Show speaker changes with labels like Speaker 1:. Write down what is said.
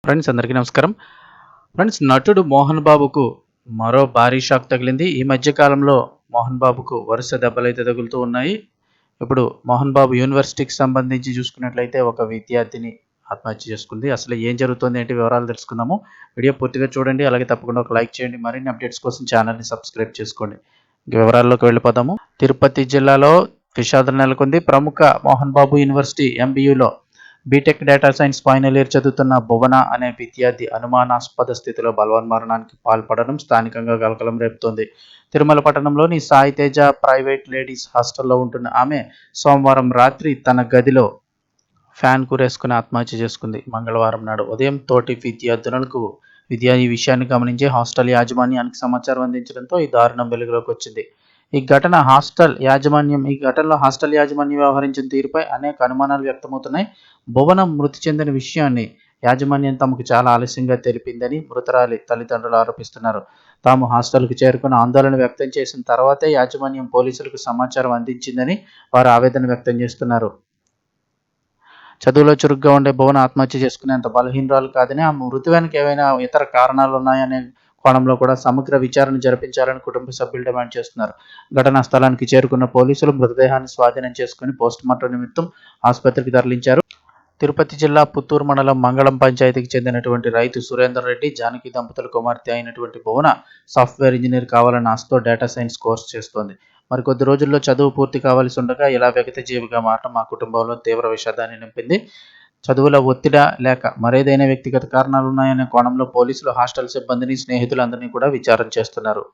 Speaker 1: Friends అందరికీ నమస్కారం. Friends నటుడు మోహన్ బాబుకు మరో భారీ షాక్ తగిలింది. ఈ మధ్య కాలంలో మోహన్ బాబుకు వరుస దెబ్బలైతే తగులుతూ ఉన్నాయి. ఇప్పుడు మోహన్ బాబు యూనివర్సిటీకి సంబంధించి చూసుకున్నట్లయితే ఒక విద్యార్థిని ఆత్మహత్య చేసుకుంది. అసలు ఏం జరుగుతుంది ఏంటి వివరాలు తెలుసుకుందాము. వీడియో పూర్తిగా చూడండి. అలాగే తప్పకుండా ఒక లైక్ చేయండి. మరిన్ని అప్డేట్స్ కోసం ఛానల్ని సబ్స్క్రైబ్ చేసుకోండి. ఇంక వివరాల్లోకి వెళ్ళిపోదాము. తిరుపతి జిల్లాలో విషాదం నెలకొంది. ప్రముఖ మోహన్ బాబు యూనివర్సిటీ ఎంబీయూలో BTech data science final year చదువుతున్న భువన అనే విద్యార్థి అనుమానాస్పద స్థితిలో బలవన్మరణానికి పాల్పడడం స్థానికంగా కలకలం రేపుతోంది. తిరుమల పట్టణంలోని సాయి తేజ ప్రైవేట్ లేడీస్ హాస్టల్లో ఉంటున్న ఆమె సోమవారం రాత్రి తన గదిలో ఫ్యాన్ కురేసుకుని ఆత్మహత్య చేసుకుంది. మంగళవారం నాడు ఉదయం తోటి ఈ విషయాన్ని గమనించి హాస్టల్ యాజమాన్యానికి సమాచారం అందించడంతో ఈ దారుణం వెలుగులోకి వచ్చింది. ఈ ఘటనలో హాస్టల్ యాజమాన్యం వ్యవహరించిన తీరుపై అనేక అనుమానాలు వ్యక్తమవుతున్నాయి. భువన మృతి చెందిన విషయాన్ని యాజమాన్యం తమకు చాలా ఆలస్యంగా తెలిపిందని మృతురాలి తల్లిదండ్రులు ఆరోపిస్తున్నారు. తాము హాస్టల్కు చేరుకుని ఆందోళన వ్యక్తం చేసిన తర్వాతే యాజమాన్యం పోలీసులకు సమాచారం అందించిందని వారు ఆవేదన వ్యక్తం చేస్తున్నారు. చదువులో చురుగ్గా ఉండే భువన ఆత్మహత్య చేసుకునేంత బలహీనురాలు కాదని, ఆ మృతి వెనుక ఏవైనా ఇతర కారణాలు ఉన్నాయనే కోణంలో కూడా సమగ్ర విచారణ జరిపించాలని కుటుంబ సభ్యులు డిమాండ్ చేస్తున్నారు. ఘటనా స్థలానికి చేరుకున్న పోలీసులు మృతదేహాన్ని స్వాధీనం చేసుకుని పోస్టుమార్టం నిమిత్తం ఆసుపత్రికి తరలించారు. తిరుపతి జిల్లా పుత్తూరు మండలం మంగళం పంచాయతీకి చెందినటువంటి రైతు సురేందర్ రెడ్డి, జానకి దంపతుల కుమార్తె అయినటువంటి భువన సాఫ్ట్వేర్ ఇంజనీర్ కావాలని ఆశతో డేటా సైన్స్ కోర్సు చేస్తోంది. మరికొద్ది రోజుల్లో చదువు పూర్తి కావాల్సి ఉండగా ఇలా జీవిగా మారడం మా కుటుంబంలో తీవ్ర విషాదాన్ని నింపింది. చదువుల ఒత్తిడా లేక మరేదైనా వ్యక్తిగత కారణాలున్నాయనే కోణంలో పోలీసులు హాస్టల్ సిబ్బందిని, స్నేహితులందరినీ కూడా విచారణ చేస్తున్నారు.